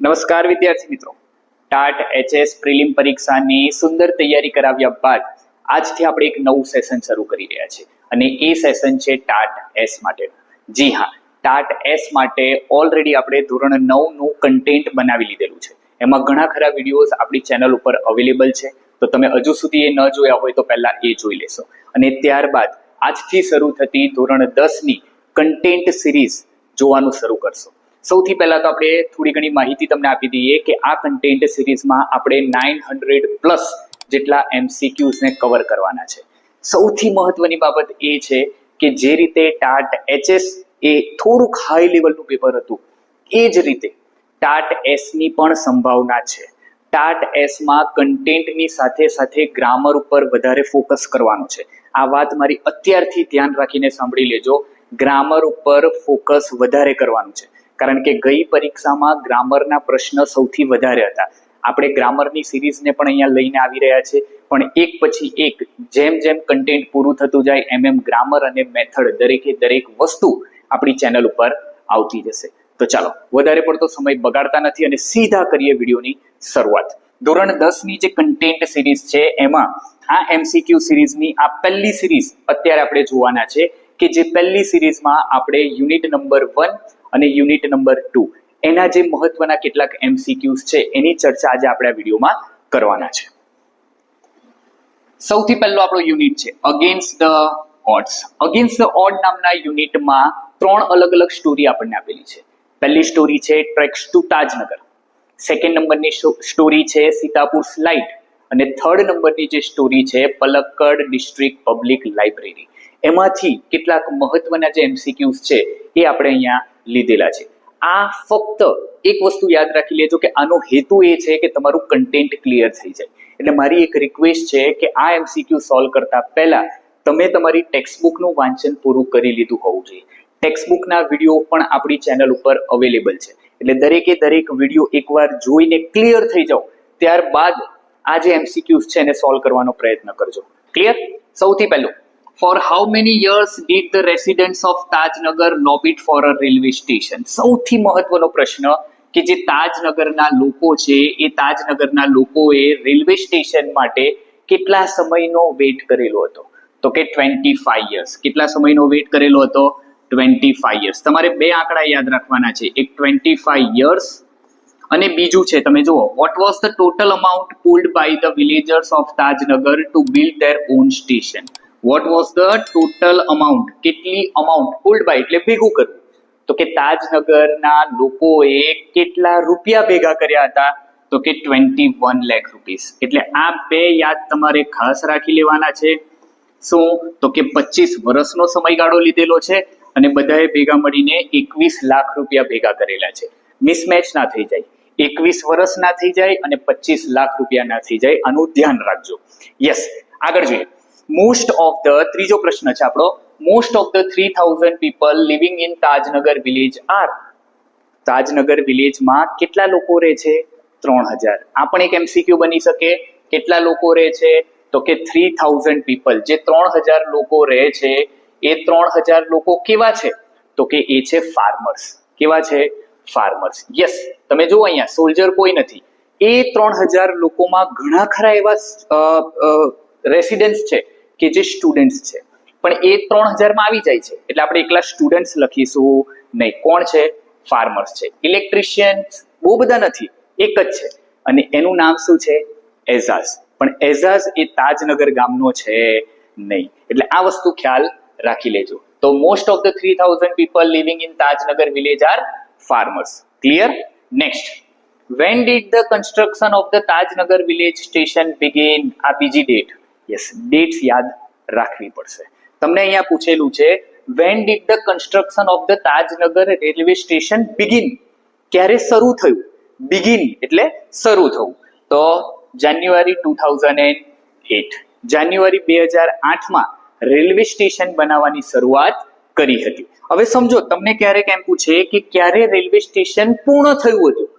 નમસ્કાર વિદ્યાર્થી મિત્રો, ટાટ એચએસ પ્રિલિમ પરીક્ષાની સુંદર તૈયારી કરાવ્યા બાદ આજથી આપણે એક નવું સેશન શરૂ કરી રહ્યા છીએ અને એ સેશન છે ટાટ એસ માટે. જી હા, ટાટ એસ માટે ઓલરેડી આપણે ધોરણ 9 નું કન્ટેન્ટ બનાવી લીધેલું છે. એમાં ઘણા ખરા વિડીયોઝ આપણી ચેનલ ઉપર અવેલેબલ છે, તો તમે હજુ સુધી એ ન જોયા હોય તો પહેલા એ જોઈ લેશો અને ત્યારબાદ આજથી શરૂ થતી ધોરણ 10 ની કન્ટેન્ટ સિરીઝ જોવાનું શરૂ કરશો. સૌથી પહેલા તો આપણે થોડી ઘણી માહિતી તમને આપી દઈએ કે આ કન્ટેન્ટ સિરીઝમાં આપણે 900 પ્લસ જેટલા MCQs ને કવર કરવાના છે. સૌથી મહત્વની બાબત એ છે કે જે રીતે ટાટ એચએસ એ થોડુંક હાઈ લેવલનું પેપર હતું, એ જ રીતે ટાટ એસ ની પણ સંભાવના છે. ટાટ એસ માં કન્ટેન્ટની સાથે સાથે ગ્રામર ઉપર વધારે ફોકસ કરવાનું છે. આ વાત મારી અત્યારથી ધ્યાન રાખીને સાંભળી લેજો. ગ્રામર ઉપર ફોકસ વધારે કરવાનું છે, કારણ કે ગઈ પરીક્ષામાં ગ્રામરના પ્રશ્ન સૌથી વધારે હતા. આપણે ગ્રામરની સિરીઝને પણ અહીંયા લઈને આવી રહ્યા છે, પણ એક પછી એક જેમ જેમ કન્ટેન્ટ પૂરું થતું જાય એમ ગ્રામર અને મેથડ દરેકે દરેક વસ્તુ આપણી ચેનલ ઉપર આવતી જશે. તો ચાલો વધારે પડતો સમય બગાડતા નથી અને સીધા કરીએ વિડીયોની શરૂઆત. ધોરણ 10 ની જે કન્ટેન્ટ સિરીઝ છે એમાં આ MCQ સિરીઝની આ પહેલી સિરીઝ અત્યારે આપણે જોવાના છે કે જે પહેલી સિરીઝમાં આપણે યુનિટ નંબર 1 અને યુનિટ નંબર 2 એના જે મહત્વના કેટલાક MCQs છે એની ચર્ચા આજે આપણે આ વિડીયોમાં કરવાના છે. સૌથી પહેલો આપણો યુનિટ છે against the odds. Against the odd નામના યુનિટમાં 3 અલગ અલગ સ્ટોરી આપણને આપેલી છે. પહેલી સ્ટોરી છે ટ્રેક્સ ટુ તાજનગર, સેકન્ડ નંબરની સ્ટોરી છે સીતાપુર સ્લાઇડ અને થર્ડ નંબરની જે સ્ટોરી છે પલક્કડ ડિસ્ટ્રિક્ટ પબ્લિક લાઇબ્રેરી. એમાંથી કેટલાક મહત્વના જે MCQs છે એ આપણે અહીંયા લીધેલા છે. આ ફક્ત એક વસ્તુ યાદ રાખી લેજો કે આનો હેતુ એ છે કે તમારું કન્ટેન્ટ ક્લિયર થઈ જાય. એટલે મારી એક રિક્વેસ્ટ છે કે આ MCQ સોલ્વ કરતા પહેલા તમે તમારી ટેક્સ્ટબુકનું વાંચન પૂરું કરી લીધું હોવું જોઈએ. ટેક્સ્ટબુકના વિડીયો પણ આપણી ચેનલ ઉપર અવેલેબલ છે, એટલે દરેકે દરેક વિડીયો એકવાર જોઈને ક્લિયર થઈ જાઓ ત્યારબાદ આ જે MCQs છે એને સોલ્વ કરવાનો પ્રયત્ન કરજો. ક્લિયર? સૌથી પહેલું, For how many years did the residents of Tajnagar lobbied for a railway station? સૌથી મહત્વનો પ્રશ્ન કે જે તાજનગરના લોકો છે એ તાજનગરના લોકોએ રેલવે સ્ટેશન માટે કેટલા સમયનો વેઇટ કરેલો હતો? તો કે 25 years. કેટલા સમયનો વેઇટ કરેલો હતો? 25 years. તમારે બે આંકડા યાદ રાખવાના છે, એક 25 years અને બીજું છે તમે જુઓ, what was the total amount pulled by the villagers of Tajnagar to build their own station? What was the total amount? કેટલી અમાઉન્ટ પુલ્ડ બાય એટલે ભેગું કરવું, તો કે તાજનગરના લોકોએ કેટલા રૂપિયા ભેગા કર્યા હતા? તો કે 21 લાખ રૂપીસ. એટલે આ બે યાદ તમારે ખાસ રાખી લેવાના છે. શું? તો કે 25 વર્ષનો સમયગાળો લીધેલો છે અને બધાએ ભેગા મળીને 21 લાખ રૂપિયા ભેગા કરેલા છે. મિસમેચ ના થઈ જાય, 21 વર્ષ ના થઈ જાય અને 25 લાખ રૂપિયા ના થઈ જાય, આનું ધ્યાન રાખજો. યસ, આગળ જોઈએ. મોસ્ટ ઓફ ધ, ત્રીજો પ્રશ્ન છે આપણો, most of the 3000 people living in Tajnagar village are. Tajnagar વિલેજમાં કેટલા લોકો રહે છે? 3000. આ પણ એક MCQ બની શકે. કેટલા લોકો રહે છે? તો કે 3000 પીપલ. જે 3000 લોકો રહે છે એ 3000 લોકો કેવા છે? તો કે એ છે ફાર્મર્સ. કેવા છે? ફાર્મર્સ. યસ, તમે જુઓ અહીંયા સોલ્જર કોઈ નથી. એ 3000 લોકોમાં ઘણા ખરા એવા રેસિડેન્ટ્સ છે કે જે સ્ટુડન્ટ્સ છે, પણ એ 3000 માં આવી જાય છે એટલે આપણે એકલા સ્ટુડન્ટ્સ લખીશું નહીં. કોણ છે? ફાર્મર્સ છે. ઇલેક્ટ્રિશિયન્સ બહુ બધા નથી, એક જ છે અને એનું નામ શું છે? એઝાઝ. પણ એઝાઝ એ તાજનગર ગામનો છે નહીં, એટલે આ વસ્તુ ખ્યાલ રાખી લેજો. તો most of the 3000 people living in Tajnagar village are farmers. Clear? Next, when did the construction of the Tajnagar village station begin? આ બીજી ડેટ. યસ, ડેટ્સ યાદ રાખવી પડશે. તમને અહીંયા પૂછેલું છે when did the construction of the Tajnagar railway station begin? ક્યારે શરૂ થયું? begin એટલે શરૂ થવું. તો જાન્યુઆરી 2008. જાન્યુઆરી 2008 માં રેલવે સ્ટેશન બનાવવાની શરૂઆત કરી હતી. હવે સમજો, તમને ક્યારેક એમ પૂછે કે ક્યારે રેલવે સ્ટેશન પૂર્ણ થયું હતું,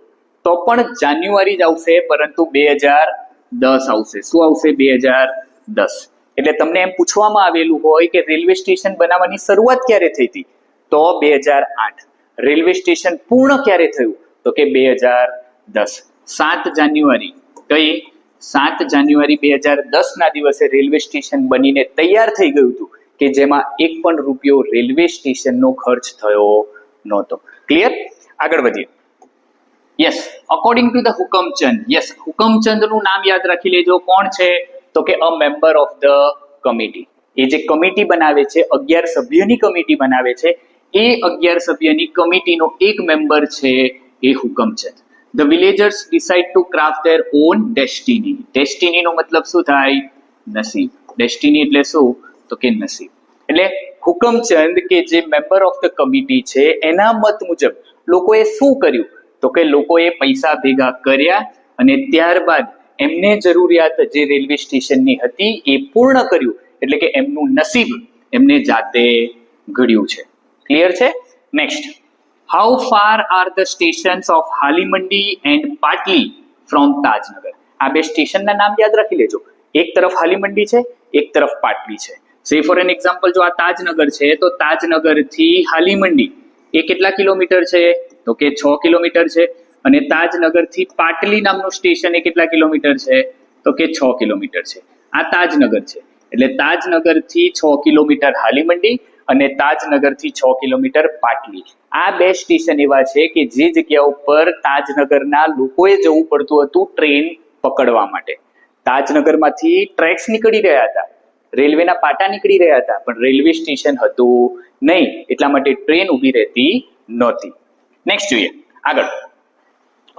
તો પણ જાન્યુઆરી જ આવશે, પરંતુ 2010 આવશે. શું આવશે? 2010. એટલે તમને એમ પૂછવામાં આવેલું હોય કે રેલવે સ્ટેશન બનાવવાની શરૂઆત ક્યારે થઈ હતી, તો 2008. રેલવે સ્ટેશન પૂર્ણ ક્યારે થયું, તો કે 2010. 2010 7 જાન્યુઆરી કઈ 7 જાન્યુઆરી 2010 ના દિવસે રેલવે સ્ટેશન બનીને તૈયાર થઈ ગયું હતું કે જેમાં એક પણ રૂપિયો રેલવે સ્ટેશનનો ખર્ચ થયો નહોતો. ક્લિયર? આગળ વધીએ. Yes, according to the Hukamchand. Yes, હુકમચંદનું નામ યાદ રાખી લેજો. કોણ છે? તો કે a member of the committee. એ જે કમિટી બનાવે છે, 11 સભ્યોની કમિટી બનાવે છે, એ 11 સભ્યની કમિટીનો એક મેમ્બર છે એ Hukamchand. The villagers decide to craft their own destiny. ડેસ્ટિનીનો મતલબ શું થાય? નસીબ. ડેસ્ટિની એટલે શું? તો કે નસીબ. એટલે હુકમચંદ કે જે મેમ્બર ઓફ ધ કમિટી છે એના મત મુજબ લોકોએ શું કર્યું? તો કે લોકોએ પૈસા ભેગા કર્યા અને ત્યારબાદ એમને જરૂરિયાત જે રેલવે સ્ટેશનની હતી એ પૂર્ણ કર્યું. એટલે કે એમનું નસીબ એમને જાતે ઘડ્યું છે. ક્લિયર છે? Next, how far are the stations of Halimandi and Patli from Tajnagar? આ બે સ્ટેશનના નામ યાદ રાખી લેજો. એક તરફ હાલીમંડી છે, એક તરફ પાટલી છે. સે ફોર એન એક્ઝામ્પલ, જો આ તાજનગર છે તો તાજનગર થી હાલીમંડી એ કેટલા કિલોમીટર છે? તો કે 6 કિલોમીટર છે. અને તાજનગર થી પાટલી નામનું સ્ટેશન એ કેટલા કિલોમીટર છે? તો કે 6 કિલોમીટર છે. આ તાજનગર છે એટલે તાજનગર થી 6 કિલોમીટર હાલીમંડી અને તાજનગર થી 6 કિલોમીટર પાટલી. આ બે સ્ટેશન એવા છે કે જે જગ્યા ઉપર તાજનગરના લોકોએ જવું પડતું હતું ટ્રેન પકડવા માટે. તાજનગરમાંથી ટ્રેક્સ નીકળી રહ્યા હતા, રેલવેના પાટા નીકળી રહ્યા હતા, પણ રેલવે સ્ટેશન હતું નહીં, એટલા માટે ટ્રેન ઊભી રહેતી નહોતી. નેક્સ્ટ જોઈએ આગળ.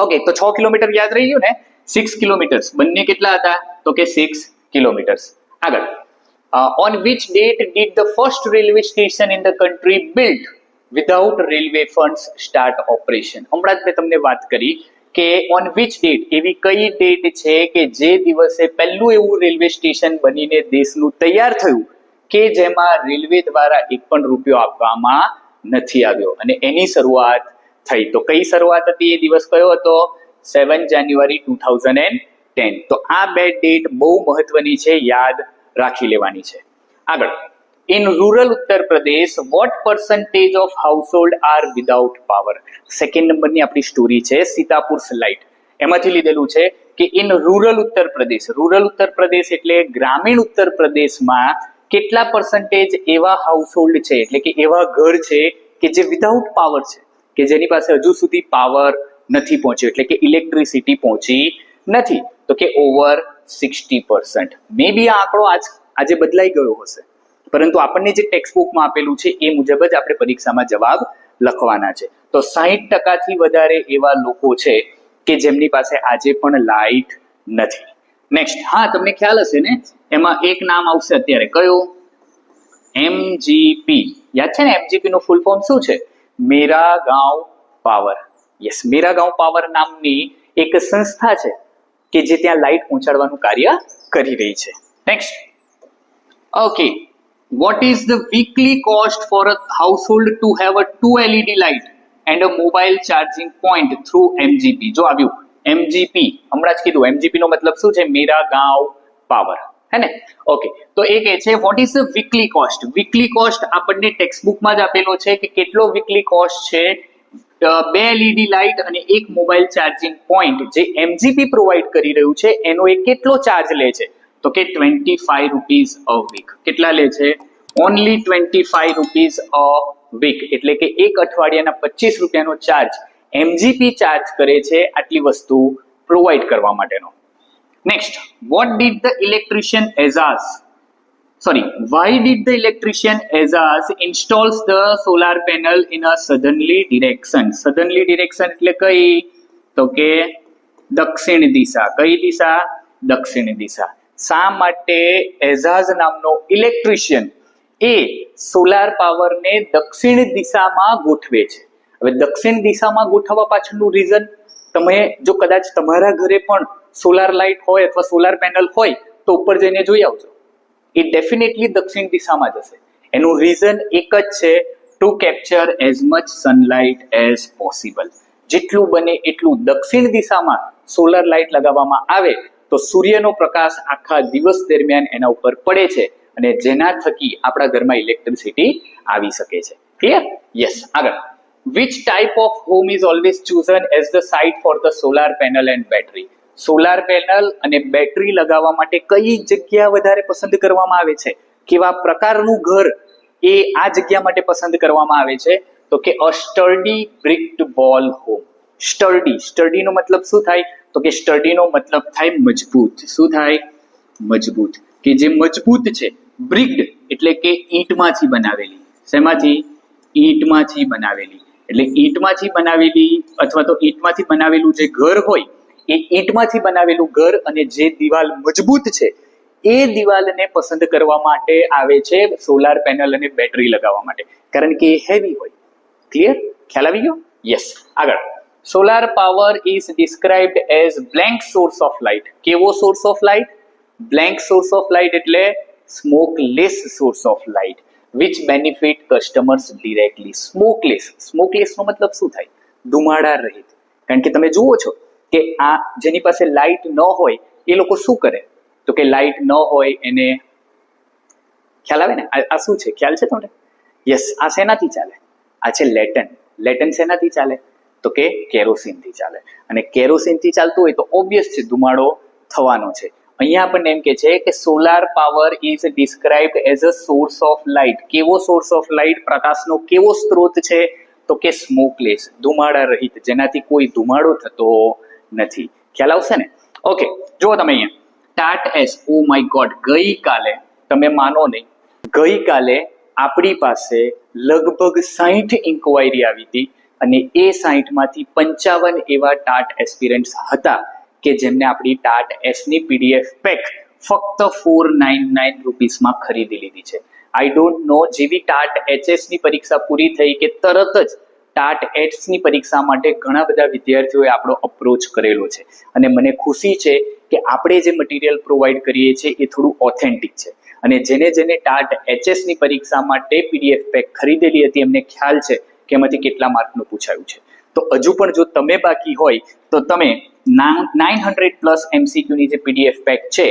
ઓકે, તો 6 કિલોમીટર યાદ રહી ગયું ને? 6 કિલોમીટર્સ બંને કેટલા હતા? તો કે 6 કિલોમીટર્સ. આગળ, on which date did the first railway station in the country built without railway funds start operation? હમણાં જ મેં તમને વાત કરી કે on which date, એવી કઈ ડેટ છે કે જે દિવસે પહેલું એવું રેલવે સ્ટેશન બનીને દેશનું તૈયાર થયું કે જેમાં રેલવે દ્વારા એક પણ રૂપિયો આપવામાં નથી આવ્યો અને એની શરૂઆત થઈ. તો કઈ શરૂઆત હતી? એ દિવસ કયો હતો? 7 જાન્યુઆરી 2010. તો આ બે ડેટ બહુ મહત્વની છે, યાદ રાખી લેવાની છે. આગળ, in rural Uttar Pradesh what percentage of household are without power? Second નંબરની આપણી સ્ટોરી છે સીતાપુર લાઇટ. એમાંથી લીધેલું છે કે in rural Uttar Pradesh, rural Uttar પ્રદેશ એટલે ગ્રામીણ ઉત્તર પ્રદેશમાં કેટલા પર્સન્ટેજ એવા હાઉસહોલ્ડ છે, એટલે કે એવા ઘર છે કે જે વિધાઉટ પાવર છે, કે જેની પાસે હજુ સુધી પાવર નથી પહોંચ્યો, એટલે કે ઇલેક્ટ્રિસિટી પહોંચી નથી? તો કે ઓવર 60%. મે બી આ આંકડો આજે બદલાઈ ગયો હશે, પરંતુ આપણને જે ટેક્સ્ટ બુકમાં આપેલું છે એ મુજબ જ આપણે પરીક્ષામાં જવાબ લખવાના છે. તો 60% વધારે એવા લોકો છે કે જેમની પાસે આજે પણ લાઇટ નથી. નેક્સ્ટ, હા તમને ખ્યાલ હશે ને, એમાં એક નામ આવશે અત્યારે, કયું? MGP. યાદ છે ને? MGP નું ફૂલ ફોર્મ શું છે? મેરા ગાંવ પાવર. યસ, મેરા ગાંવ પાવર નામની એક સંસ્થા છે કે જે ત્યાં લાઇટ પહોંચાડવાનું કાર્ય કરી રહી છે. Next, okay, what is the weekly cost for a household to have a 2 LED light and a mobile charging point through MGP? જો આવ્યું MGP, હમણાં જ કીધું MGP નો મતલબ શું છે? મેરા ગાંવ પાવર, હે ને? ઓકે, તો એ કહે છે what is the weekly cost? weekly cost આપણને ટેક્સ્ટ બુકમાં જ આપેલો છે કે કેટલો weekly cost છે 2 LED લાઇટ અને એક મોબાઈલ ચાર્જિંગ પોઈન્ટ જે MGP પ્રોવાઈડ કરી રહ્યું છે એનો એ કેટલો ચાર્જ લે છે? તો કે 25 રૂપીઝ અ વીક. કેટલા લે છે? ઓનલી 25 રૂપીઝ અ વીક, એટલે કે એક અઠવાડિયાના 25 રૂપિયાનો ચાર્જ MGP ચાર્જ કરે છે આટલી વસ્તુ પ્રોવાઈડ કરવા માટેનો. Next, what did the electrician Ejaz, why did the electrician Azaz installs the solar panel in a southerly direction? southerly direction એટલે કઈ? તો કે દક્ષિણ દિશા. કઈ દિશા? દક્ષિણ દિશા. શા માટે એઝાઝ નામનો ઇલેક્ટ્રિશિયન એ સોલાર પાવરને દક્ષિણ દિશામાં ગોઠવે છે? હવે દક્ષિણ દિશામાં ગોઠવવા પાછળનું રીઝન, તમે જો કદાચ તમારા ઘરે પણ સોલાર લાઇટ હોય અથવા સોલાર પેનલ હોય તો ઉપર જઈને જોઈ આવજો, એ ડેફિનેટલી દક્ષિણ દિશામાં જશે. એનું રીઝન એક જ છે, two capture as much sunlight as possible. જેટલું બને એટલું દક્ષિણ દિશામાં સોલાર લાઇટ લગાવવામાં આવે તો સૂર્યનો પ્રકાશ આખા દિવસ દરમિયાન એના ઉપર પડે છે અને જેના થકી આપણા ઘરમાં ઇલેક્ટ્રિસિટી આવી શકે છે. ક્લિયર? યસ. આગળ, Which type of home is always chosen as the site for the solar panel and battery? Solar panel અને બેટરી લગાવવા માટે કઈ જગ્યા વધારે પસંદ કરવામાં આવે છે? કેવા પ્રકારનું ઘર એ આ જગ્યા માટે પસંદ કરવામાં આવે છે? તો કે અ સ્ટર્ડી બ્રિક્ડ વોલ હોમ. સ્ટર્ડી નો મતલબ શું થાય? તો કે સ્ટર્ડી નો મતલબ થાય મજબૂત. શું થાય? મજબૂત. કે જે મજબૂત છે. બ્રિક્ડ એટલે કે ઈંટમાંથી બનાવેલી. શેમાંથી? ઈંટમાંથી બનાવેલી. એટલે ઈંટમાંથી બનાવેલી અથવા તો ઈંટમાંથી બનાવેલું જે ઘર હોય એ ઈંટમાંથી બનાવેલું ઘર અને જે દિવાલ મજબૂત છે એ દિવાલને પસંદ કરવા માટે આવે છે સોલાર પેનલ અને બેટરી લગાવવા માટે, કારણ કે એ હેવી હોય. ક્લિયર? ખ્યાલ આવી ગયો? યસ. આગળ, solar power is described as blank source of light. કેવો source of light? Blank source of light એટલે smokeless source of light which benefit customers directly. Smokeless નો મતલબ શું થાય? ધુમાડા રહિત. કારણ કે તમે જુઓ છો કે આ જેની પાસે લાઇટ ન હોય એ લોકો શું કરે? તો કે લાઇટ ન હોય એને ખ્યાલ આવે ને આ શું છે? ખ્યાલ છે તમને? યસ. આ શેનાથી ચાલે? આ છે લેટન શેનાથી ચાલે? તો કે કેરોસીનથી ચાલે. અને કેરોસીનથી ચાલતું હોય તો ઓબ્વિયસ છે ધુમાડો થવાનો છે. અહીંયા આપણને એમ કે છે કે solar power is described as a source of light. કેવો સોર્સ ઓફ લાઇટ? પ્રકાશનો કેવો સ્ત્રોત છે? તો કે સ્મોકલેસ, ધુમાડા રહિત, જેનાથી કોઈ ધુમાડો થતો નથી. ખ્યાલ આવશે ને? ઓકે, જુઓ તમે અહીંયા TAT S. Oh my God, ગઈકાલે, તમે માનો નહીં, ગઈકાલે આપણી પાસે લગભગ 60 ઇન્ક્વાયરી આવી હતી અને એ 60 માંથી 55 એવા ટાટ એસ્પિરન્ટ્સ હતા કે જેમને આપણી ટાટ એસની પીડીએફ પેક ફક્ત 499 રૂપીસમાં ખરીદી લીધી છે. આઈ ડોન્ટ નો, જેવી ટાટ એચએસની પરીક્ષા પૂરી થઈ કે તરત જ ટાટ એટ્સની પરીક્ષા માટે ઘણા બધા વિદ્યાર્થીઓએ આપણો અપ્રોચ કરેલો છે અને મને ખુશી છે કે આપણે જે મટીરિયલ પ્રોવાઈડ કરીએ છીએ એ થોડું ઓથેન્ટિક છે અને જેને ટાટ એચએસની પરીક્ષા માટે પીડીએફ પેક ખરીદેલી હતી એમને ખ્યાલ છે કે એમાંથી કેટલા માર્કનું પૂછાયું છે. તો હજુ પણ જો તમે બાકી હોય તો તમે 900+ MCQની જે પીડીએફ પેક છે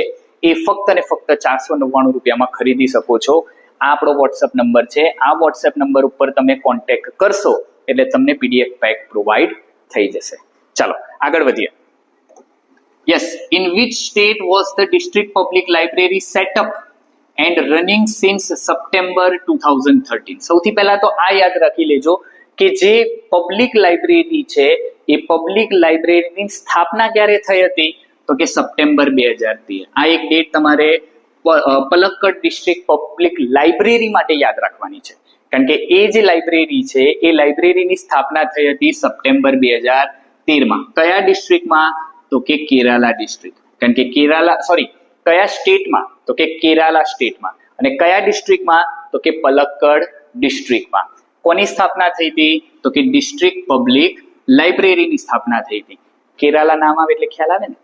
એ ફક્ત ને ફક્ત 499 રૂપિયામાં ખરીદી શકો છો. આ આપણો વોટ્સએપ નંબર છે. આ વોટ્સએપ નંબર ઉપર તમે કોન્ટેક્ટ કરશો એટલે તમને પીડીએફ પેક પ્રોવાઈડ થઈ જશે. ચાલો આગળ વધીએ. Yes. In which state was the district public library set up and running since September 2013? સૌથી પહેલા તો આ યાદ રાખી લેજો કે જે પબ્લિક લાઇબ્રેરી છે એ પબ્લિક લાઇબ્રેરીની સ્થાપના ક્યારે થઈ હતી? તો કે સપ્ટેમ્બર 2013. આ એક ડેટ તમારે પલક્કડ ડિસ્ટ્રિક્ટ પબ્લિક લાઇબ્રેરી માટે યાદ રાખવાની છે, કારણ કે એ જે લાઇબ્રેરી છે એ લાઇબ્રેરીની સ્થાપના થઈ હતી સપ્ટેમ્બર 2013માં. કયા ડિસ્ટ્રિક્ટમાં? તો કે કેરાલા ડિસ્ટ્રિક્ટ. કારણ કે કયા સ્ટેટમાં? તો કે કેરાલા સ્ટેટમાં. અને કયા ડિસ્ટ્રિક્ટમાં? તો કે પલક્કડ ડિસ્ટ્રિક્ટમાં. કોની સ્થાપના થઈ હતી? તો કે ડિસ્ટ્રિક્ટ પબ્લિક લાઇબ્રેરીની સ્થાપના થઈ હતી. કેરાલા નામ આવે એટલે ખ્યાલ આવે ને?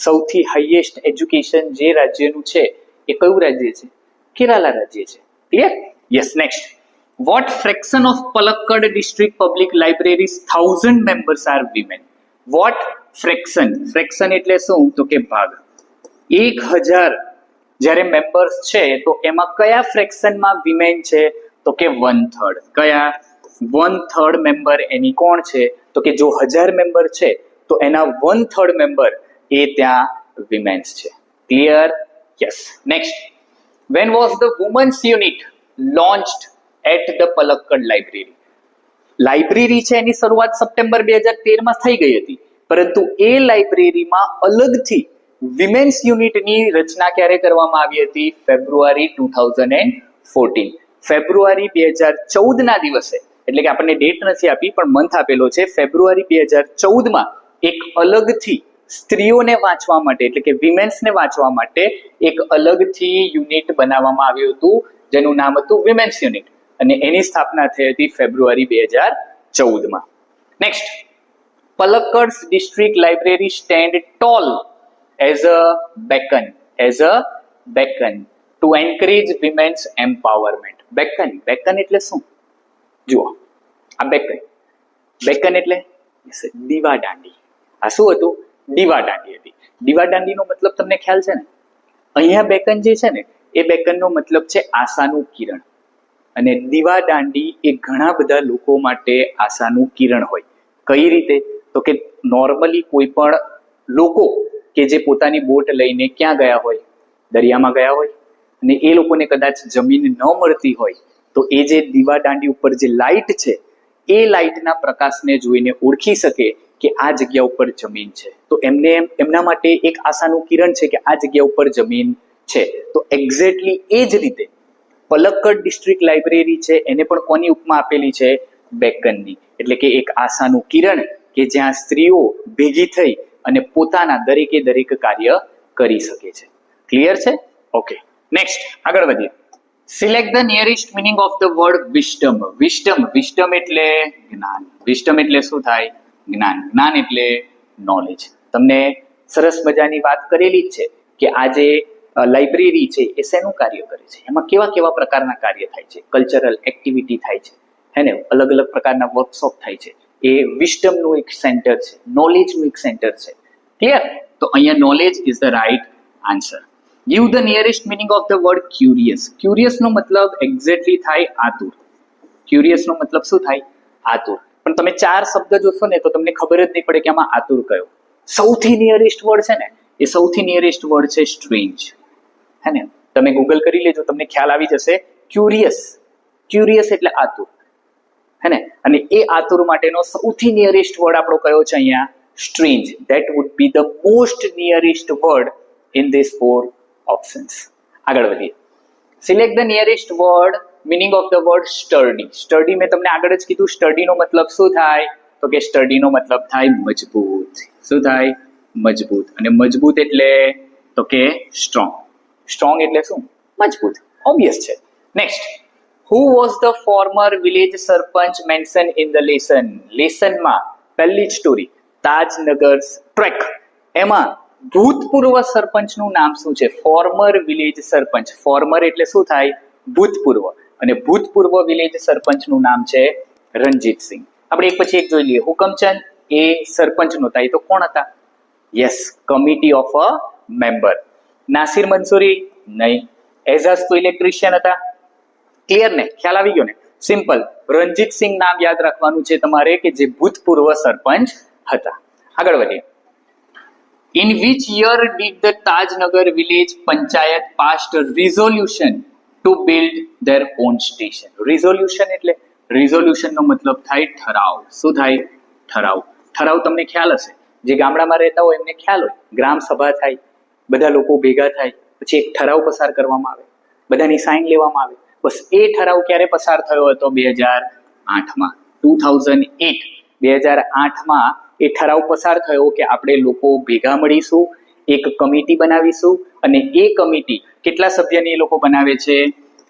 સૌથી હાઈએસ્ટ એજ્યુકેશન જે રાજ્યનું છે એ કયું રાજ્ય છે? કેરાલા રાજ્ય છે. Clear? Yes. Next, what fraction of Palakkad district public libraries 1000 members are women? What fraction? Fraction એટલે શું? તો કે ભાગ. 1000 જ્યારે મેમ્બર્સ છે તો એમાં કયા ફ્રેક્શનમાં વિમેન છે? તો કે 1/3. કયા? 1/3 મેમ્બર એની કોણ છે? તો કે જો 1000 મેમ્બર છે તો એના 1/3 મેમ્બર એ ત્યાં વિમેન્સ છે. Clear? Yes. Next, when was the women's unit launched at the Palakkad library? Library છે એની શરૂઆત સપ્ટેમ્બર 2013માં થઈ ગઈ હતી, પરંતુ એ લાઇબ્રેરીમાં અલગથી વિમેન્સ યુનિટની રચના ક્યારે કરવામાં આવી હતી? ફેબ્રુઆરી 2014. ફેબ્રુઆરી 2014ના દિવસે, એટલે કે આપણને ડેટ નથી આપી પણ મંથ આપેલો છે, ફેબ્રુઆરી 2014માં એક અલગથી સ્ત્રીઓને વાંચવા માટે એટલે કે વિમેન્સને વાંચવા માટે એક અલગથી યુનિટ બનાવવામાં આવ્યું હતું જેનું નામ હતું વિમેન્સ યુનિટ અને એની સ્થાપના થઈ હતી ફેબ્રુઆરી 2014માં. Next, Palakkad's district library stand tall as a beacon to encourage women's empowerment. Beacon એટલે શું? જુઓ, આ બેકન એટલે દીવાદાંડી. આ શું હતું? દીવાદાંડી હતી. દીવાદાંડીનો મતલબ તમને ખ્યાલ છે ને? અહીંયા બેકન જે છે ને એ બેકનનો મતલબ છે આશાનું કિરણ. અને દીવા દાંડી એ ઘણા બધા લોકો માટે આશાનું કિરણ હોય. કઈ રીતે? તો કે નોર્મલી કોઈ પણ લોકો કે જે પોતાની બોટ લઈને ક્યાં ગયા હોય, દરિયામાં ગયા હોય, અને એ લોકોને કદાચ જમીન ન મળતી હોય તો એ જે દીવા દાંડી ઉપર જે લાઇટ છે એ લાઇટના પ્રકાશને જોઈને ઓળખી શકે કે આ જગ્યા ઉપર જમીન છે. તો એમના માટે એક આશાનું કિરણ છે કે આ જગ્યા ઉપર જમીન છે. તો એક્ઝેક્ટલી એ જ રીતે પલક્કડ ડિસ્ટ્રિક્ટ લાઇબ્રેરી છે એને પણ કોની ઉપમા આપેલી છે? બેકનની. એટલે કે એક આશાનું કિરણ કે જ્યાં સ્ત્રીઓ ભેગી થઈ અને પોતાના દરેકે દરેક કાર્ય કરી શકે છે. ક્લિયર છે? ઓકે, નેક્સ્ટ આગળ વધીએ. Select the nearest meaning of the word wisdom. Wisdom એટલે જ્ઞાન. વિસ્ડમ એટલે શું થાય? જ્ઞાન. જ્ઞાન એટલે નોલેજ. તમને સરસ મજાની વાત કરેલી જ છે કે આ જે લાઇબ્રેરી છે એ શેનું કાર્ય કરે છે, એમાં કેવા કેવા પ્રકારના કાર્ય થાય છે. કલ્ચરલ એક્ટિવિટી થાય છે, હે ને, અલગ અલગ પ્રકારના વર્કશોપ થાય છે. એ વિસ્ડમનું એક સેન્ટર છે, નોલેજનું એક સેન્ટર છે. ક્લિયર? તો અહીંયા knowledge is the right answer. Give the nearest meaning of the word curious. Curious નો મતલબ એક્ઝેક્ટલી થાય આતુર. ક્યુરિયસ નો મતલબ શું થાય? આતુર. પણ તમે 4 શબ્દ જોશો ને તો તમને ખબર જ નહીં પડે કે આમાં આતુર કયો. સૌથી નિયરેસ્ટ વર્ડ છે ને એ સૌથી નિયરેસ્ટ વર્ડ છે સ્ટ્રેન્જ. હે ને, તમે ગૂગલ કરી લેજો, તમને ખ્યાલ આવી જશે. ક્યુરિયસ, ક્યુરિયસ એટલે આતુર, હે ને, અને એ આતુર માટેનો સૌથી નિયરેસ્ટ વર્ડ આપણો કયો છે અહીંયા? Strange. That would be the most nearest word in this 4 options. આગળ વધીએ. Select the nearest word meaning of the word sturdy. Sturdy મેં તમને આગળ જ કીધું. સ્ટર્ડીનો મતલબ શું થાય? તો કે સ્ટર્ડીનો મતલબ થાય મજબૂત. શું થાય? મજબૂત. અને મજબૂત એટલે તો કે સ્ટ્રોંગ. સ્ટ્રોંગ એટલે શું? મજબૂત. ઓબ્વિયસ છે. Next. Who was the former village sarpanch mention in the lesson. લેસનમાં પહેલી જ સ્ટોરી તાજનગર ટ્રેક, એમાં ભૂતપૂર્વ સરપંચનું નામ શું છે? ફોર્મર વિલેજ સરપંચ. ફોર્મર એટલે શું થાય? ભૂતપૂર્વ. અને ભૂતપૂર્વ વિલેજ સરપંચનું નામ છે રણજીતસિંહ. આપણે એક પછી એક જોઈ લઈએ. હુકમચંદ એ સરપંચ નહોતા, એ તો કોણ હતા? Yes, committee of a member. Nasir Mansuri? નહીં. એઝાઝ તો ઇલેક્ટ્રિશિયન હતા. ક્લિયર ને? ખ્યાલ આવી ગયો ને? સિમ્પલ. રણજીતસિંહ નામ યાદ રાખવાનું છે તમારે કે જે ભૂતપૂર્વ સરપંચ હતા. આગળ વધીએ. In which year did the Tajnagar village panchayat passed a resolution to build their own station? Resolution એટલે resolution નો મતલબ થાય ઠરાવ. શું થાય? ઠરાવ. ઠરાવ તમને ખ્યાલ હશે, જે ગામડામાં રહેતા હોય એમને ખ્યાલ હોય. ગ્રામ સભા થાય, બધા લોકો ભેગા થાય, પછી એક ઠરાવ પસાર કરવામાં આવે, બધાની સાઇન લેવામાં આવે. બસ એ ઠરાવ ક્યારે પસાર થયો હતો? 2008માં. 2008માં એ ઠરાવ પસાર થયો કે આપણે લોકો ભેગા મળીશું, એક કમિટી બનાવીશું, અને એ કમિટી કેટલા સભ્યની એ લોકો બનાવે છે?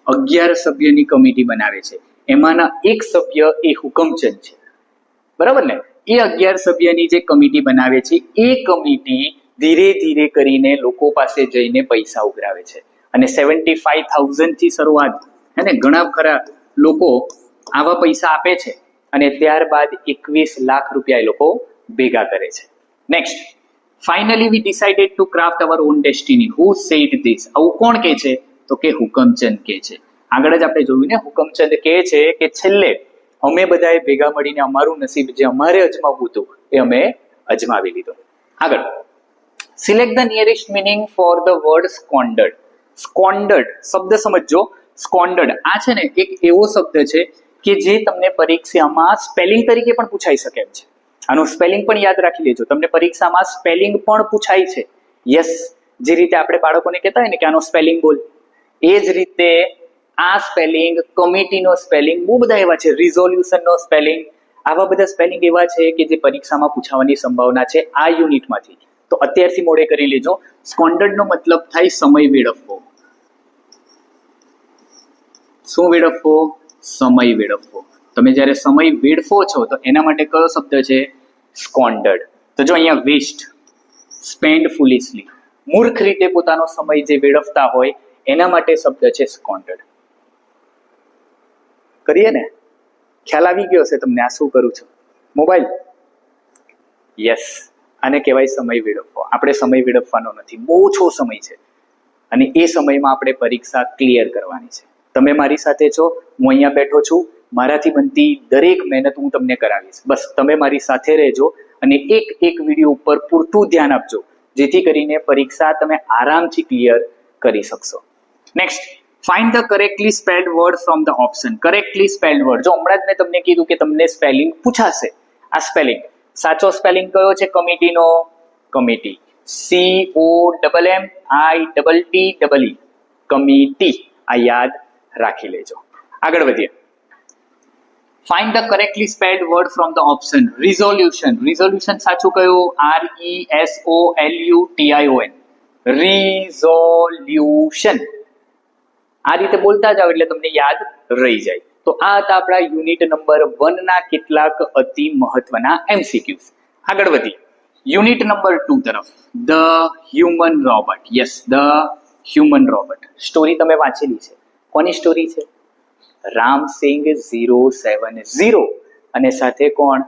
11 સભ્યની કમિટી બનાવે છે. એમાંના એક સભ્ય એ હુકમચંદ છે. બરાબર ને? એ 11 સભ્યની જે કમિટી બનાવે છે એ કમિટી ધીરે ધીરે કરીને લોકો પાસે જઈને પૈસા ઉઘરાવે છે. અને 75,000 થી શરૂઆત, હે ને, ઘણા ખરા લોકો આવા પૈસા આપે છે અને ત્યારબાદ 21 લાખ રૂપિયા એ લોકો ભેગા કરે છે. Next. Finally we decided to cart hour on destiny. Who said this? આવું કોણ કહે છે? તો કે હુકમચંદ કહે છે. આગળ જ આપણે જોયું ને, હુકમચંદ કહે છે કે છેલ્લે અમે બધાએ ભેગા મળીને અમારું નસીબ જે અમારે અજમાવવું હતું એ અમે અજમાવી લીધું. આગળ. Select the nearest meaning for the word squandered. Squandered શબ્દ સમજો. સ્કોન્ડર્ડ આ છે ને એક એવો શબ્દ છે કે જે તમને પરીક્ષામાં સ્પેલિંગ તરીકે પણ પૂછાઈ શકે એમ છે. આનું સ્પેલિંગ પણ યાદ રાખી લેજો. તમને પરીક્ષામાં સ્પેલિંગ પણ પૂછાય છે. યસ, જે રીતે આપણે બાળકોને કહેતા હોય ને કે આનો સ્પેલિંગ બોલ, એ જ રીતે આ સ્પેલિંગ, કમિટીનો સ્પેલિંગ, બહુ બધા એવા છે, રિઝોલ્યુશનનો સ્પેલિંગ, આવા બધા સ્પેલિંગ એવા છે કે જે પરીક્ષામાં પૂછાવાની સંભાવના છે આ યુનિટમાંથી. તો અત્યારથી મોડે કરી લેજો. સ્કોન્ડર્ડનો મતલબ થાય સમય વેડફવો. શું વેડફવો? સમય વેડફવો. તમે જ્યારે સમય વેડફો છો તો એના માટે કયો શબ્દ છે? સ્કોન્ડર્ડ. તો જો અહીંયા વેસ્ટ, સ્પેન્ડ ફુલિશલી, મૂર્ખ રીતે પોતાનો સમય જે વેડફતા હોય એના માટે શબ્દ છે સ્કોન્ડર્ડ. કરીએ ને? ખ્યાલ આવી ગયો હશે તમને આ શું કરું છું? મોબાઈલ. યસ, આને કહેવાય સમય વેડફવો. આપણે સમય વેડફવાનો નથી, બહુ ઓછો સમય છે અને એ સમયમાં આપણે પરીક્ષા ક્લિયર કરવાની છે. તમે મારી સાથે છો, હું અહીંયા બેઠો છું, મારાથી બનતી દરેક મહેનત હું તમને કરાવીશ. બસ તમે મારી સાથે રહેજો અને એક એક વિડીયો ઉપર પૂરતું ધ્યાન આપજો, જેથી કરીને પરીક્ષા તમે આરામથી ક્લિયર કરી શકશો. Next, find the correctly spelled word from the option. Correctly spelled word, જો હમણાં જ મેં તમને કીધું કે તમને સ્પેલિંગ પૂછાશે. આ સ્પેલિંગ, સાચો સ્પેલિંગ કયો છે કમિટીનો? Committee, COMMITTEE, committee. આ યાદ રાખી લેજો. આગળ વધીએ. Find the correctly spelled word from the option. Resolution. Resolution સાચું કયું? RESOLUTION, resolution. આ રીતે બોલતા જાઓ એટલે તમને યાદ રહી જાય. તો આ હતા આપણા યુનિટ નંબર 1 ના કેટલાક અતિ મહત્વના MCQs. આગળ વધી યુનિટ નંબર 2 તરફ. The human robot. Yes, the human robot. Story તમે વાંચેલી છે. કોની સ્ટોરી છે? રામસિંગ 070 અને સાથે કોણ?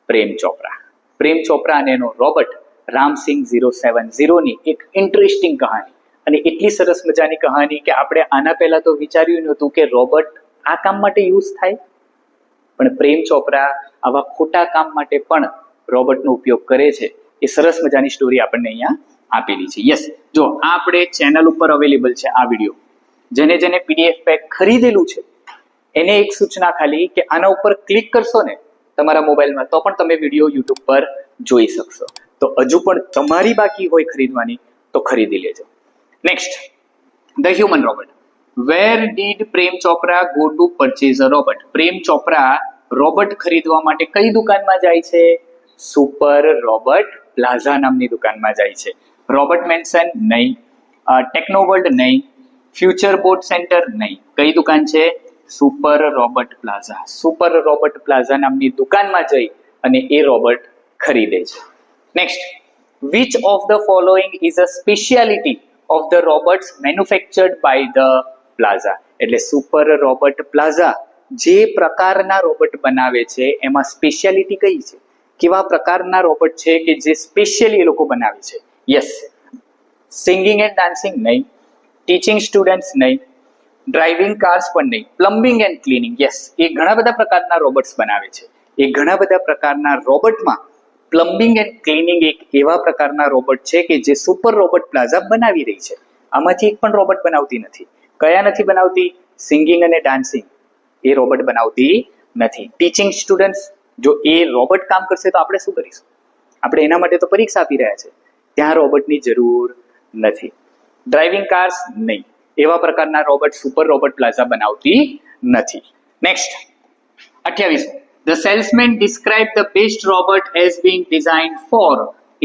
પ્રેમ ચોપરા. પ્રેમ ચોપરા અને એનો રોબોટ રામસિંગ 070 ની એક ઇન્ટરેસ્ટિંગ કહાની, અને એટલી સરસ મજાની કહાની કે આપણે આના પહેલા તો વિચાર્યું નહોતું કે રોબોટ આ કામ માટે યુઝ થાય, પણ પ્રેમ ચોપરા આવા ખોટા કામ માટે પણ રોબોટનો ઉપયોગ કરે છે. એ સરસ મજાની સ્ટોરી આપણને અહીંયા આપેલી છે. યસ, જો આ આપણે ચેનલ ઉપર અવેલેબલ છે આ વિડીયો. જેને જેને PDF પેક ખરીદેલું છે એને એક સૂચના ખાલી કે આના ઉપર ક્લિક કરશો ને તમારા મોબાઈલમાં તો પણ તમે વિડીયો યુટ્યુબ પર જોઈ શકશો. તો હજુ પણ તમારી બાકી હોય ખરીદવાની તો ખરીદી લેજો. Next, the human robot. Where did Prem Chopra go to purchase a robot. Prem Chopra robot ખરીદવા માટે કઈ દુકાનમાં જાય છે? સુપર રોબોટ પ્લાઝા નામની દુકાનમાં જાય છે. રોબોટ મેન્શન નહીં, ટેકનોવર્લ્ડ નહીં, ફ્યુચર બોટ સેન્ટર નહીં. કઈ દુકાન છે? Super robot plaza. Super robot plaza નામની દુકાનમાં જઈ અને એ રોબોટ ખરીદે છે. Next, which of the following is a speciality of the robots manufactured by the plaza. એટલે સુપર રોબોટ પ્લાઝા જે પ્રકારના રોબોટ બનાવે છે એમાં સ્પેશિયાલિટી કઈ છે? કેવા પ્રકારના રોબોટ છે કે જે સ્પેશિયલી એ લોકો બનાવે છે? યસ, સિંગિંગ એન્ડ ડાન્સિંગ નહીં, ટીચિંગ સ્ટુડન્ટ્સ નહીં, ડ્રાઇવિંગ કાર્સ પણ નહીં, પ્લમ્બિંગ એન્ડ ક્લિનિંગ. યસ, એ ઘણા બધા પ્રકારના રોબોટ્સ બનાવે છે. એ ઘણા બધા પ્રકારના રોબોટમાં પ્લમ્બિંગ એન્ડ ક્લિનિંગ એક એવા પ્રકારના રોબોટ છે કે જે સુપર રોબોટ પ્લાઝા બનાવી રહી છે. આમાંથી એક પણ રોબોટ બનાવતી નથી. કયા નથી બનાવતી? સિંગિંગ અને ડાન્સિંગ એ રોબોટ બનાવતી નથી. ટીચિંગ સ્ટુડન્ટ્સ, જો એ રોબોટ કામ કરશે તો આપણે શું કરીશું? આપણે એના માટે તો પરીક્ષા આપી રહ્યા છે, ત્યાં રોબોટની જરૂર નથી. ડ્રાઇવિંગ કાર્સ નહીં, એવા પ્રકારના રોબોટ સુપર રોબોટ પ્લાઝા બનાવતી નથી. Next, 28. The salesman described the best robot as being designed for.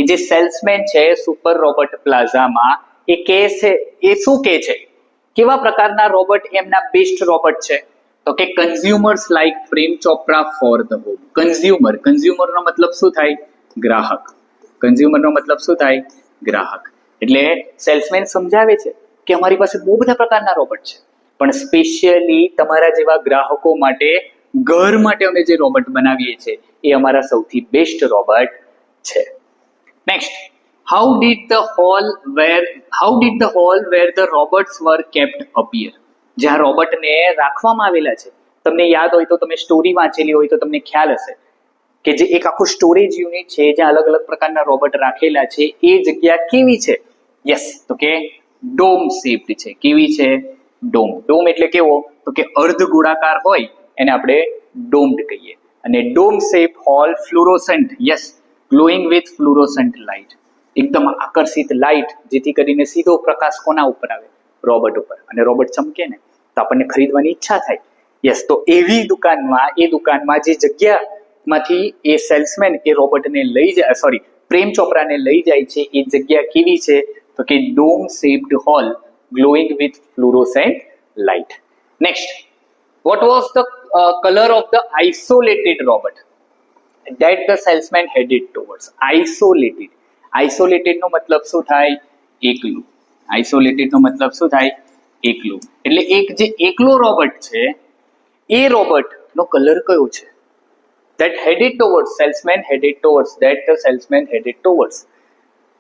એ જે સેલ્સમેન છે સુપર રોબોટ પ્લાઝામાં એ કે છે, એ શું કે છે? કેવા પ્રકારના રોબોટ એમના બેસ્ટ રોબોટ છે? તો કે consumers like Prem Chopra for the home. Consumer, કન્ઝ્યુમરનો મતલબ શું થાય? ગ્રાહક. કન્ઝ્યુમરનો મતલબ શું થાય? ગ્રાહક. એટલે સેલ્સમેન સમજાવે છે કે અમારી પાસે બહુ બધા પ્રકારના રોબોટ છે, પણ સ્પેશિયલી તમારા જેવા ગ્રાહકો માટે, ઘર માટે અમે જે રોબોટ બનાવીએ છીએ એ અમારા સૌથી બેસ્ટ રોબોટ છે. Next, how did the hall where the robots were kept appear. જ્યાં રોબોટને રાખવામાં આવેલા છે, તમને યાદ હોય તો, તમે સ્ટોરી વાંચેલી હોય તો તમને ખ્યાલ હશે કે જે એક આખું સ્ટોરેજ યુનિટ છે જ્યાં અલગ અલગ પ્રકારના રોબોટ રાખેલા છે, એ જગ્યા કેવી છે? યસ, તો કે ડોમ શેપ્ડ છે. કેવી છે? ડોમ. ડોમ એટલે કેવો? તો કે અર્ધ ગોળાકાર હોય એને આપણે ડોમ્ડ કહીએ. અને dome shape hole fluorescent. Yes, glowing with fluorescent light. એકદમ આકર્ષિત લાઇટ, જેથી કરીને સીધો પ્રકાશ કોના ઉપર આવે? રોબોટ ઉપર. અને રોબોટ ચમકે ને તો આપણને ખરીદવાની ઈચ્છા થાય. યસ, તો એવી દુકાનમાં, એ દુકાનમાં જે જગ્યામાંથી એ સેલ્સમેન એ રોબોટને લઈ જાય, સોરી, પ્રેમ ચોપરાને લઈ જાય છે, એ જગ્યા કેવી છે? તો કે dome shaped hole glowing with fluorescent light. Next, what was the color of the isolated robot that the salesman headed towards? Isolated. Isolated નો મતલબ શું થાય? એકલું. Isolated નો મતલબ શું થાય? એકલું. એટલે એક જે એકલો રોબોટ છે એ રોબોટ નો કલર કયો છે? That headed towards, salesman headed towards, that the salesman headed towards.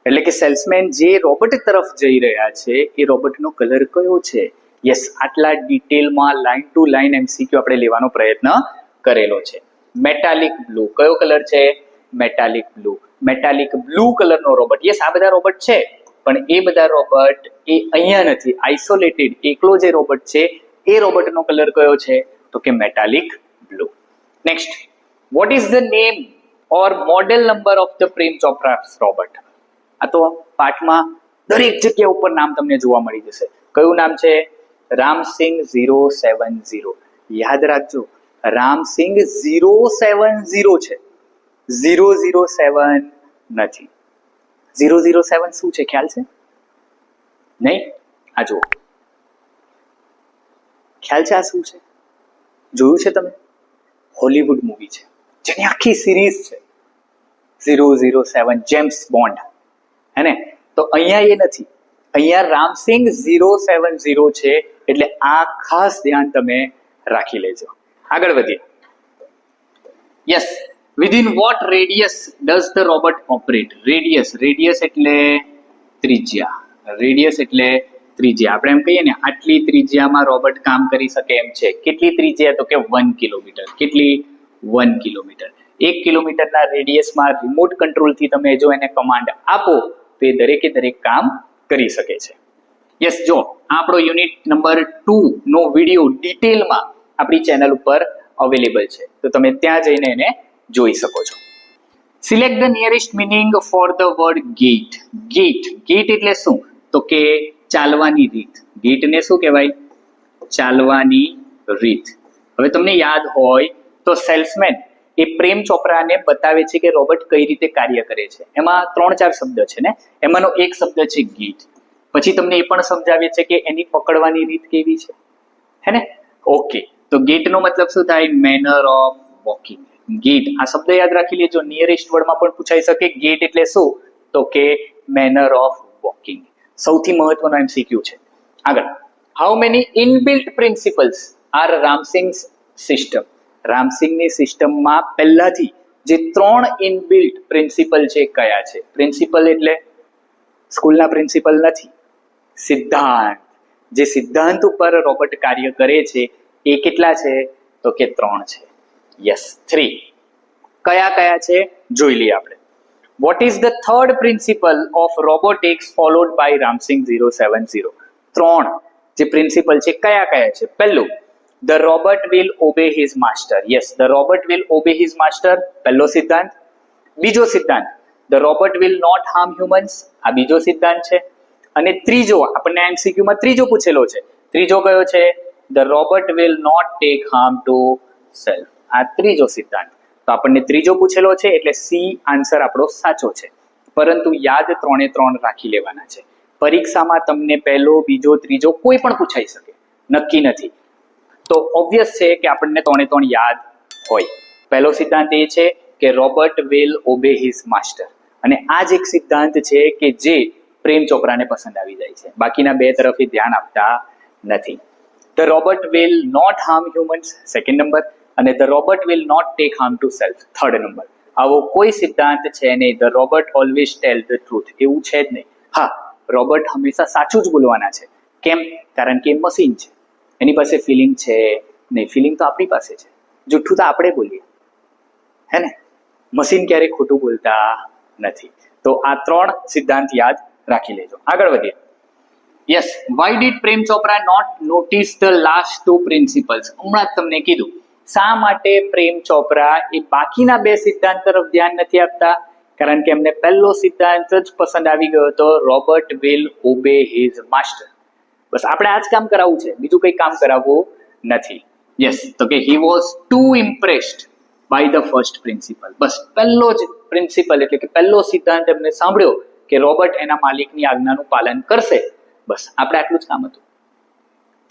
એટલે કે સેલ્સમેન જે રોબોટ તરફ જઈ રહ્યા છે એ રોબોટનો કલર કયો છે? યસ, આટલા ડિટેલમાં લાઈન ટુ લાઈન MCQ આપણે લેવાનો પ્રયત્ન કરેલો છે. મેટાલિક બ્લુ કયો કલર છે? Metallic blue. મેટાલિક બ્લુ કલરનો રોબોટ. યસ, આ બધા રોબોટ છે, પણ એ બધા રોબોટ એ અહીંયા નથી. આઇસોલેટેડ એકલો જે રોબોટ છે એ રોબોટનો કલર કયો છે? તો કે metallic blue. Next, what is the name or model number of the Prem Chopra's robot? આ તો પાઠમાં દરેક જગ્યા ઉપર નામ તમને જોવા મળી જશે. કયું નામ છે? રામસિંગ 070. યાદ રાખજો, રામસિંગ 070 છે, 007 નથી. 007 શું છે ખ્યાલ છે? નહીં? આ જુઓ, ખ્યાલ છે આ શું છે? જોયું છે તમે? હોલીવુડ મૂવી છે જેની આખી સિરીઝ છે 007, જેમ્સ બોન્ડ, હે ને? તો અહીંયા એ નથી, અહીંયા રામસિંગ 070 છે. એટલે આ ખાસ ધ્યાન તમે રાખી લેજો. આગળ વધીએ. Yes, within what radius does the robot operate? Radius એટલે ત્રિજ્યા. રેડિયસ એટલે ત્રિજ્યા. આપણે એમ કહીએ ને, આટલી ત્રિજ્યામાં રોબોટ કામ કરી શકે એમ છે. કેટલી ત્રિજ્યા? તો કે 1 કિલોમીટર. કેટલી? 1 કિલોમીટર. 1 કિલોમીટરના રેડિયસમાં રિમોટ કંટ્રોલથી તમે જો એને કમાન્ડ આપો તો એ દરેકે દરેક કામ કરી શકે છે. યસ, જો આપણો યુનિટ નંબર 2 નો વિડીયો ડિટેલમાં આપણી ચેનલ ઉપર અવેલેબલ છે, તો તમે ત્યાં જઈને એને જોઈ શકો છો. Select the nearest meaning for the word get. Get એટલે શું? તો કે ચાલવાની રીત. ગેટને શું કહેવાય? ચાલવાની રીત. હવે તમને યાદ હોય તો સેલ્સમેન એ પ્રેમ ચોપરાને બતાવે છે કે રોબોટ કઈ રીતે કાર્ય કરે છે. એમાં 3-4 શબ્દ છે ને, એમાંનો એક શબ્દ છે ગેટ. પછી તમને એ પણ સમજાવે છે કે એની પકડવાની રીત કેવી છે, હે ને? ઓકે, તો ગેટનો મતલબ શું થાય? Manner of walking. ગેટ આ શબ્દ યાદ રાખી લેજો. નિયરેસ્ટ વર્ડમાં પણ પૂછાઈ શકે ગેટ એટલે શું? તો કે મેનર ઓફ વોકિંગ. સૌથી મહત્વનો MCQ છે. આગળ, how many inbuilt principles are Ramsingh system? રામસિંગની સિસ્ટમમાં પહેલાથી જે 3 ઇનબિલ્ટ પ્રિન્સિપલ છે કયા છે? પ્રિન્સિપલ એટલે સ્કૂલના પ્રિન્સિપલ નથી, સિદ્ધાંત. જે સિદ્ધાંત ઉપર રોબોટ કાર્ય કરે છે એ કેટલા છે? તો કે 3 છે. યસ, 3. કયા છે જોઈ લઈએ આપણે. What is the third principle of robotics followed by Ramsingh 070? 3 જે પ્રિન્સિપલ છે કયા છે? પહેલું, the robot will obey his master. Yes, the robot will obey his master, પહેલો સિદ્ધાંત. બીજો સિદ્ધાંત, the robot will not harm humans. આ બીજો સિદ્ધાંત છે. અને ત્રીજો, આપણને MCQ માં ત્રીજો પૂછેલો છે. ત્રીજો કયો છે? The robot will not take harm to self. આ ત્રીજો સિદ્ધાંત. તો આપણને ત્રીજો પૂછેલો છે એટલે C આન્સર આપણો સાચો છે. પરંતુ યાદ 3 રાખી લેવાના છે. પરીક્ષામાં તમને પહેલો, બીજો, ત્રીજો કોઈ પણ પૂછાઈ શકે, નક્કી નથી. તો ઓબ્વિયસ છે કે આપણને 3 યાદ હોય. પહેલો સિદ્ધાંત એ છે કે robot will obey his master, અને આ જ એક સિદ્ધાંત છે કે જે પ્રેમ ચોપરાને પસંદ આવી જાય છે. બાકીના 2 તરફથી ધ્યાન આપતા નથી. The robot will not harm humans, second number. અને the robot will not take harm to self, third number. આવો કોઈ સિદ્ધાંત છે નહીં. The robot always tell the truth, એવું છે જ નહીં. હા, રોબોટ હંમેશા સાચું જ બોલવાના છે. કેમ? કારણ કે એ મશીન છે, એની પાસે ફિલિંગ છે નહીં. ફિલિંગ તો આપણી પાસે છે, જૂઠું તો આપણે બોલીએ, હે ને? મશીન ક્યારેય ખોટું બોલતા નથી. તો આ 3 સિદ્ધાંત યાદ રાખી લેજો. આગળ વધીએ. Yes, why did Prem Chopra not notice the last 2 principles? હમણાં જ તમને કીધું. શા માટે પ્રેમ ચોપરા એ બાકીના 2 સિદ્ધાંત તરફ ધ્યાન નથી આપતા? કારણ કે એમને પહેલો સિદ્ધાંત જ પસંદ આવી ગયો હતો, robot will obey his master. બસ આપણે આ જ કામ કરાવવું છે, બીજું કંઈ કામ કરાવવું નથી. યસ, તો કે he was too impressed by the first principle. બસ પહેલો જ પ્રિન્સિપલ એટલે કે પહેલો સિદ્ધાંત એમને સાંભળ્યો કે રોબોટ એના માલિકની આજ્ઞાનું પાલન કરશે. બસ આપણે આટલું જ કામ હતું.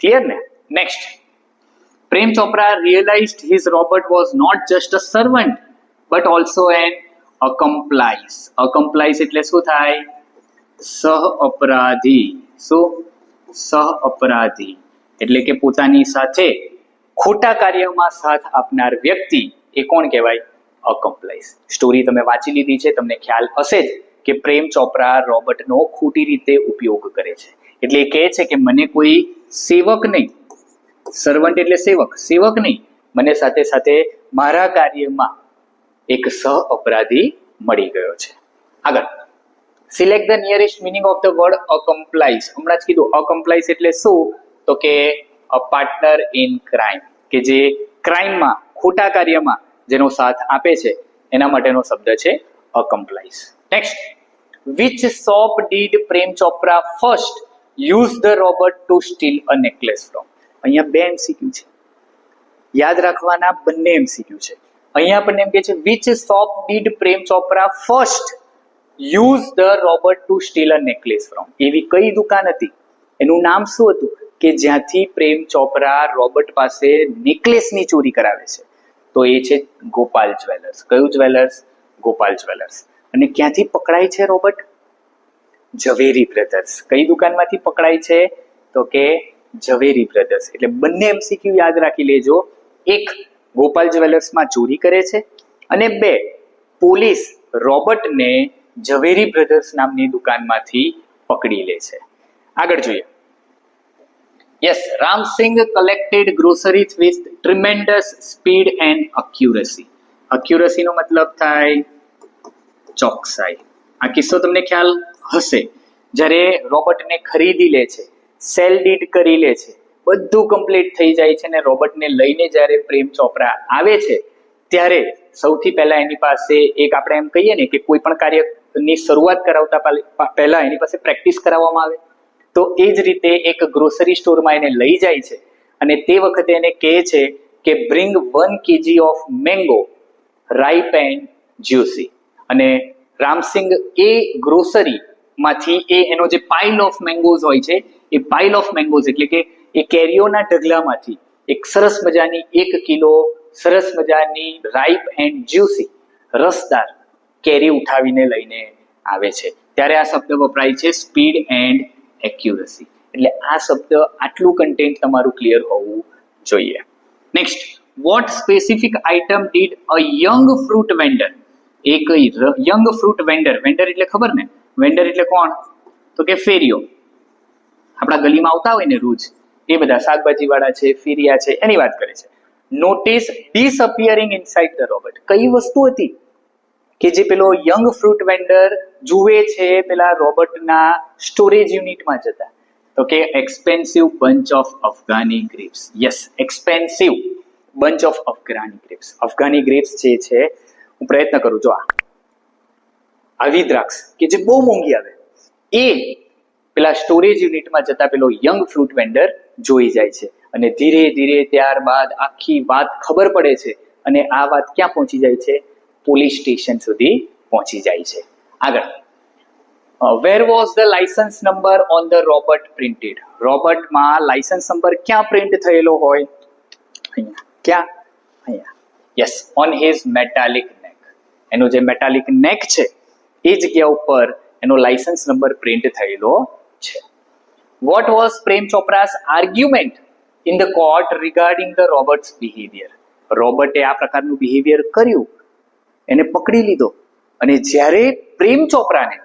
ક્લિયર ને? Next, Prem Chopra realized his robot was not just a servant but also an accomplice. Accomplice એટલે શું થાય? સહ અપરાધી. શું? સહ અપરાધી એટલે કે પોતાની સાથે ખોટા કાર્યમાં સાથ આપનાર વ્યક્તિ એ કોણ કહેવાય? અકમ્પ્લાઇસ. સ્ટોરી તમે વાંચી લીધી છે, તમને ખ્યાલ હશે જ કે પ્રેમ ચોપરા રોબોટનો ખોટી રીતે ઉપયોગ કરે છે. એટલે એ કહે છે કે મને કોઈ સેવક નહીં, સર્વન્ટ એટલે સેવક, સેવક નહીં, મને સાથે સાથે મારા કાર્યમાં એક સહ અપરાધી મળી ગયો છે. આગળ, select the nearest meaning of the word accomplice. હમણાં જ કીધું અકમ્પ્લાઇઝ એટલે શું, તો કે અ પાર્ટનર ઇન ક્રાઇમ, કે જે ક્રાઇમમાં, ખોટા કાર્યમાં જેનો સાથ આપે છે એના માટેનો શબ્દ છે accomplice. Next, which shop did Prem Chopra first use the robot to steal a necklace from. અહીંયા બે એમસીક્યુ છે, યાદ રાખવાના બંને એમસીક્યુ છે. અહીંયા આપણને એમ કે છે which shop did Prem Chopra first use the robot to steal a necklace from. એવી કઈ દુકાન હતી, એનું નામ શું હતું કે જ્યાંથી પ્રેમ ચોપરા રોબર્ટ પાસે નેકલેસની ચોરી કરાવે છે, તો એ છે ગોપાલ જ્વેલર્સ. કયું જ્વેલર્સ? ગોપાલ જ્વેલર્સ. અને ક્યાંથી પકડાય છે રોબર્ટ? ઝવેરી બ્રધર્સ. કઈ દુકાનમાંથી પકડાય છે? તો કે ઝવેરી બ્રધર્સ. એટલે બંને એમસીક્યુ યાદ રાખી લેજો. એક, ગોપાલ જ્વેલર્સમાં ચોરી કરે છે, અને બે, પોલીસ રોબર્ટને ઝવેરી બ્રધર્સ નામની દુકાનમાંથી પકડી લે છે. આગળ જોઈએ. Yes, Ramsingh collected groceries with tremendous speed and accuracy. Accuracy નો મતલબ થાય ચોકસાઈ. આ કિસ્સો તમને ખ્યાલ હશે, જ્યારે રોબર્ટને ખરીદી લે છે, સેલ ડીડ કરી લે છે, બધું કમ્પ્લીટ થઈ જાય છે, ને રોબર્ટને લઈને જ્યારે પ્રેમ ચોપરા આવે છે ત્યારે સૌથી પહેલા એની પાસે એક, આપણે એમ કહીએ ને કે કોઈ પણ કાર્યની શરૂઆત કરાવતા પહેલા એની પાસે પ્રેક્ટિસ કરાવવામાં આવે, તો એ જ રીતે એક ગ્રોસરી સ્ટોરમાં એને લઈ જાય છે, અને તે વખતે એને કહે છે કે bring 1 kg of mango ripe and juicy. અને રામસિંગ એ ગ્રોસરીમાંથી એનો જે પાઇલ ઓફ મેંગોઝ હોય છે, એ પાઇલ ઓફ મેંગોઝ એટલે કે એ કેરીઓના ઢગલામાંથી એક સરસ મજાની 1 કિલો સરસ મજાની રાઈપ એન્ડ જ્યુસી રસદાર કેરી ઉઠાવીને લઈને આવે છે. ત્યારે આ શબ્દ વપરાય છે સ્પીડ એન્ડ એક્યુરસી. એટલે આ શબ્દ, આટલું કન્ટેન્ટ તમારું ક્લિયર હોવું જોઈએ. Next, what specific item did a young fruit vendor. એક યંગ ફ્રૂટ વેન્ડર, વેન્ડર એટલે ખબર ને, વેન્ડર એટલે કોણ, તો કે ફેરીઓ. આપણા ગલીમાં આવતા હોય ને રોજ, એ બધા શાકભાજી વાળા છે, ફેરિયા છે, એની વાત કરે છે. Notice disappearing inside the robot. કઈ વસ્તુ હતી કે જે પેલો યંગ ફ્રૂટ વેન્ડર જુએ છે પેલા રોબર્ટના સ્ટોરેજ યુનિટમાં જતા? તો કે expensive bunch of Afghani grapes. Yes, expensive bunch of Afghani grapes. Afghani grapes જે છે, હું પ્રયત્ન કરું, જો આવી દ્રાક્ષ કે જે બહુ મોંઘી આવે, એ પેલા સ્ટોરેજ યુનિટમાં જતા પેલો યંગ ફ્રૂટ વેન્ડર જોઈ જાય છે, અને ધીરે ધીરે ત્યારબાદ આખી વાત ખબર પડે છે, અને આ વાત ક્યાં પહોંચી જાય છે? પોલીસ સ્ટેશન સુધી પહોંચી જાય છે. આગળ, where was the licence number on the robot printed. રોબર્ટમાં લાયસન્સ નંબર ક્યાં પ્રિન્ટ થયેલો હોય? અહીંયા. ક્યાં? અહીંયા. યસ, ઓન હિઝ મેટાલિક નેક. એનો જે મેટાલિક નેક છે એ જગ્યા ઉપર એનો લાયસન્સ નંબર પ્રિન્ટ થયેલો છે. What was Prem Chopra's argument in the court regarding the robot's behaviour. રોબર્ટે આ પ્રકારનું બિહેવિયર કર્યું, એને પકડી લીધો, અને જ્યારે પ્રેમ ચોપરાને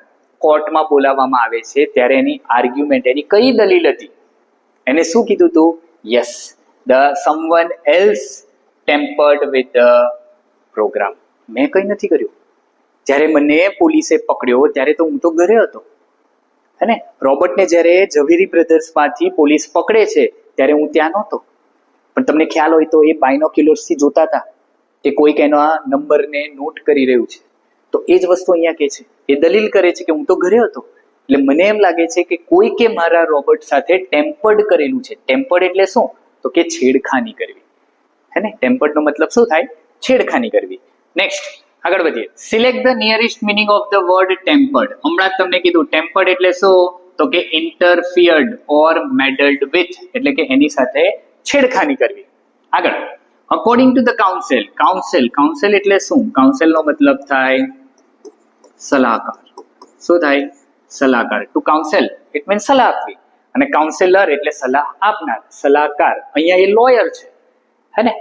કોર્ટમાં બોલાવવામાં આવે છે ત્યારે એની આર્ગ્યુમેન્ટ, એની કઈ દલીલ હતી? એને શું કીધું હતું? Yes, the someone else tampered with the program. મેં કંઈ નથી કર્યું. જ્યારે મને પોલીસે પકડ્યો ત્યારે તો હું તો ઘરે હતો, હે ને? રોબર્ટને જ્યારે ઝવેરી બ્રધર્સમાંથી પોલીસ પકડે છે ત્યારે હું ત્યાં નહોતો. પણ તમને ખ્યાલ હોય તો એ બાયનોક્યુલર્સથી જોતા હતા કે કોઈક એના નંબરને નોટ કરી રહ્યું છે. તો એ જ વસ્તુ અહીંયા કહે છે, એ દલીલ કરે છે કે હું તો ઘરે હતો. એટલે મને એમ લાગે છે કે કોઈકે મારા રોબર્ટ સાથે ટેમ્પર્ડ કરેલું છે. ટેમ્પર્ડ એટલે શું? તો કે છેડખાની કરવી, હે ને? ટેમ્પર્ડ નો મતલબ શું થાય? છેડખાની કરવી. નેક્સ્ટ, આગળ વધીએ. Select the nearest meaning of the word tempered. હમણાં જ તમને કીધું ટેમ્પર્ડ એટલે શું? તો કે ઇન્ટરફિયર્ડ ઓર મેડલ્ડ વિથ, એટલે કે એની સાથે છેડખાની કરવી. આગળ, according to the council. Council, council એટલે શું? કાઉન્સિલ નો મતલબ થાય સલાહકાર. શું થાય? સલાહકાર. ટુ કાઉન્સિલ ઇટ મીન્સ સલાહ આપવી, અને કાઉન્સિલર એટલે સલાહ આપનાર, સલાહકાર. અહીંયા એ લોયર છે, હે ને?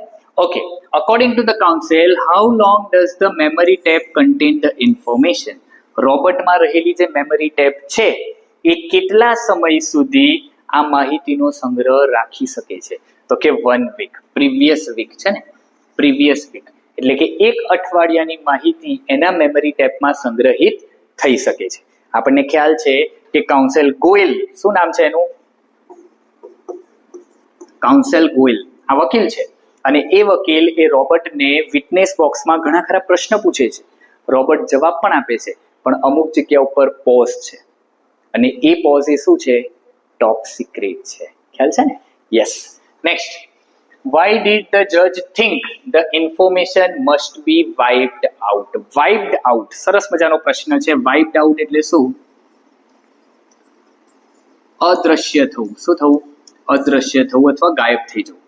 Okay. According to the council, how long does the memory tape contain the information. રોબર્ટમાં રહેલી જે મેમરી ટેપ છે એ કેટલા સમય સુધી આ માહિતીનો સંગ્રહ રાખી શકે છે? તો કે 1 વીક. પ્રીવિયસ વીક છે ને, પ્રીવિયસ વીક એટલે કે એક અઠવાડિયાની માહિતી એના મેમરી ટેપમાં સંગ્રહિત થઈ શકે છે. આપણને ખ્યાલ છે કે કાઉન્સેલ ગોયલ, શું નામ છે એનું? કાઉન્સેલ ગોયલ આ વકીલ છે, અને એ વકીલ એ રોબર્ટને વિટનેસ બોક્સમાં ઘણા ખરા પ્રશ્ન પૂછે છે. રોબર્ટ જવાબ પણ આપે છે, પણ અમુક જગ્યા ઉપર પોઝ છે, અને એ પોઝ એ શું છે? ટોપ સિક્રેટ છે. ખ્યાલ છે ને? Yes. Next, why did the જજ think the information must be wiped out? Wiped out, સરસ મજાનો પ્રશ્ન છે. વાઇપ્ડ આઉટ એટલે શું? અદ્રશ્ય થવું. શું થવું? અદ્રશ્ય થવું અથવા ગાયબ થઈ જવું.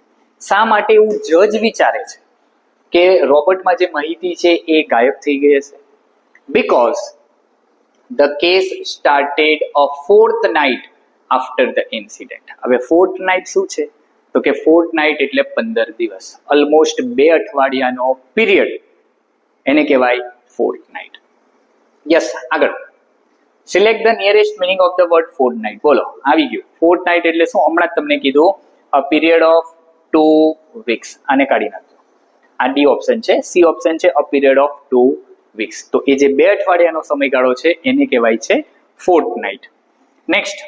શા માટે એવું જજ વિચારે છે કે રોબર્ટમાં જે માહિતી છે એ ગાયબ થઈ ગઈ હશે? Because the case started a fourth night after the incident. હવે ફોર્થ નાઇટ શું છે? તો કે ફોર્થ નાઇટ એટલે 15 દિવસ, ઓલમોસ્ટ 2 અઠવાડિયાનો પીરિયડ, એને કહેવાય ફોર્થ નાઇટ. યસ. આગળ, select the nearest meaning of the word fourth night. બોલો, આવી ગયું. ફોર્થ નાઇટ એટલે શું? હમણાં જ તમને કીધું, અ પીરિયડ ઓફ 2 વીક્સ. આને કાઢી નાખજો. આ ડી ઓપ્શન છે. સી ઓપ્શન છે અ પીરિયડ ઓફ 2 વીક્સ. તો એ જે 2 અઠવાડિયાનો સમયગાળો છે એને કહેવાય છે fourth night. Next,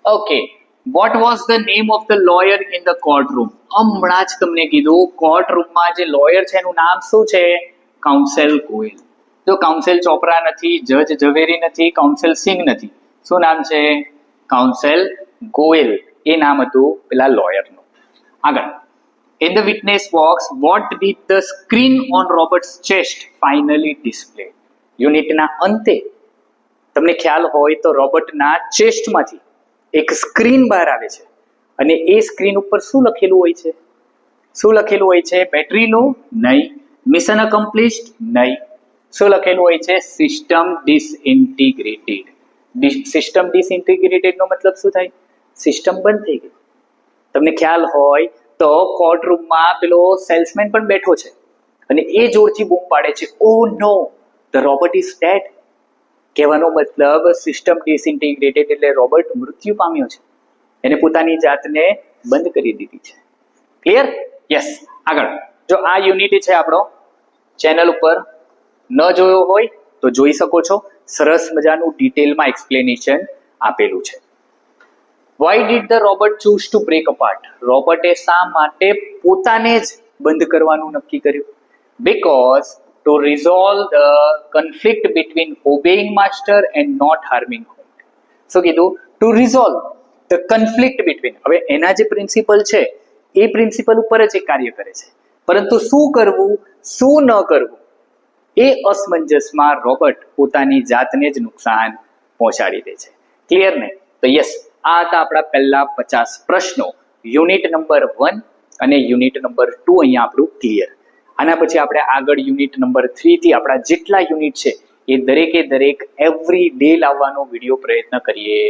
okay, what was the name of the lawyer in the court room? હમણાં જ તમને કીધું, કોર્ટ રૂમમાં જે લોયર છે એનું નામ શું છે? કાઉન્સેલ ગોયલ. જો કાઉન્સેલ ચોપરા નથી, જજ ઝવેરી નથી, કાઉન્સેલ સિંઘ નથી. શું નામ છે? કાઉન્સેલ ગોયલ. એ નામ હતું પેલા લોયરનું. આગળ, in the witness box, what did the screen on Robert's chest finally display? યુનિટના અંતે તમને ખ્યાલ હોય તો રોબર્ટના ચેસ્ટમાંથી એક સ્ક્રીન બહાર આવે છે, અને એ સ્ક્રીન ઉપર શું લખેલું હોય છે? શું લખેલું હોય છે? બેટરી લો? નહીં. મિશન અકમ્પ્લિશ્ડ? નહીં. શું લખેલું હોય છે? સિસ્ટમ ડિસઇન્ટિગ્રેટેડ. સિસ્ટમ ડિસઇન્ટિગ્રેટેડ નો મતલબ શું થાય? સિસ્ટમ બંધ થઈ ગઈ. તમને ખ્યાલ હોય તો કોર્ટ રૂમમાં પેલો સેલ્સમેન પણ બેઠો છે, અને એ જોરથી બૂમ પાડે છે, ઓ નો, ધ રોબોટ ઇઝ ડેડ. કહેવાનો મતલબ સિસ્ટમ ડિસઇન્ટિગ્રેટેડ એટલે રોબોટ મૃત્યુ પામ્યો છે, એને પોતાની જાતને બંધ કરી દીધી છે. ક્લિયર? યસ. આગળ, જો આ યુનિટ છે આપણો, ચેનલ ઉપર ન જોયો હોય તો જોઈ શકો છો. સરસ મજાનું ડિટેલમાં એક્સપ્લેનેશન આપેલું છે. Why did the robot choose to break apart? રોબોટે શા માટે પોતાને જ બંધ કરવાનું નક્કી કર્યું? Because to resolve the conflict between obeying master and not harming home. શું કીધું? To resolve the conflict between. હવે એના જે પ્રિન્સિપલ છે એ પ્રિન્સિપલ ઉપર જ એ કાર્ય કરે છે, પરંતુ શું કરવું શું ન કરવું એ અસમંજસમાં રોબોટ પોતાની જાતને જ નુકસાન પહોંચાડી દે છે. ક્લિયર ને? તો યસ, આ હતા આપણા પહેલા 50 પ્રશ્નો. યુનિટ નંબર 1 અને યુનિટ નંબર 2 અહીંયા આપણું ક્લિયર. આના પછી આપણે આગળ યુનિટ નંબર 3 થી આપણા જેટલા યુનિટ છે એ દરેકે દરેક એવરી ડે લાવવાનો વિડીયો પ્રયત્ન કરીએ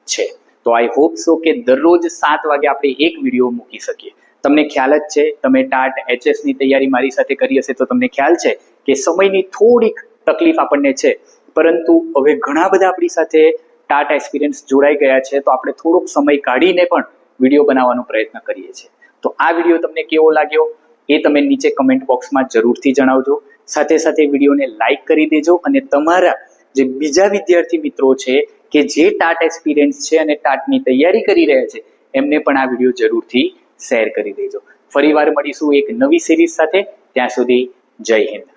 છે. તો આઈ હોપ સો કે દરરોજ 7 વાગે આપણે એક વિડીયો મૂકી શકીએ. તમને ખ્યાલ જ છે, તમે ટાટ HS ની તૈયારી મારી સાથે કરી હશે તો તમને ખ્યાલ છે કે સમયની થોડીક તકલીફ આપણને છે, પરંતુ હવે ઘણા બધા આપણી સાથે ટાટ એક્સપિરિયન્સ જોડાઈ ગયા છે, તો આપણે થોડોક સમય કાઢીને પણ વિડીયો બનાવવાનો પ્રયત્ન કરીએ છીએ. તો આ વિડીયો તમને કેવો લાગ્યો એ તમે નીચે કમેન્ટ બોક્સમાં જરૂરથી જણાવજો. સાથે સાથે વિડીયોને લાઈક કરી દેજો, અને તમારા જે બીજા વિદ્યાર્થી મિત્રો છે કે જે ટાટ એક્સપિરિયન્સ છે અને ટાટની તૈયારી કરી રહ્યા છે એમને પણ આ વિડીયો જરૂરથી શેર કરી દેજો. ફરીવાર મળીશું એક નવી સિરીઝ સાથે. ત્યાં સુધી જય હિન્દ.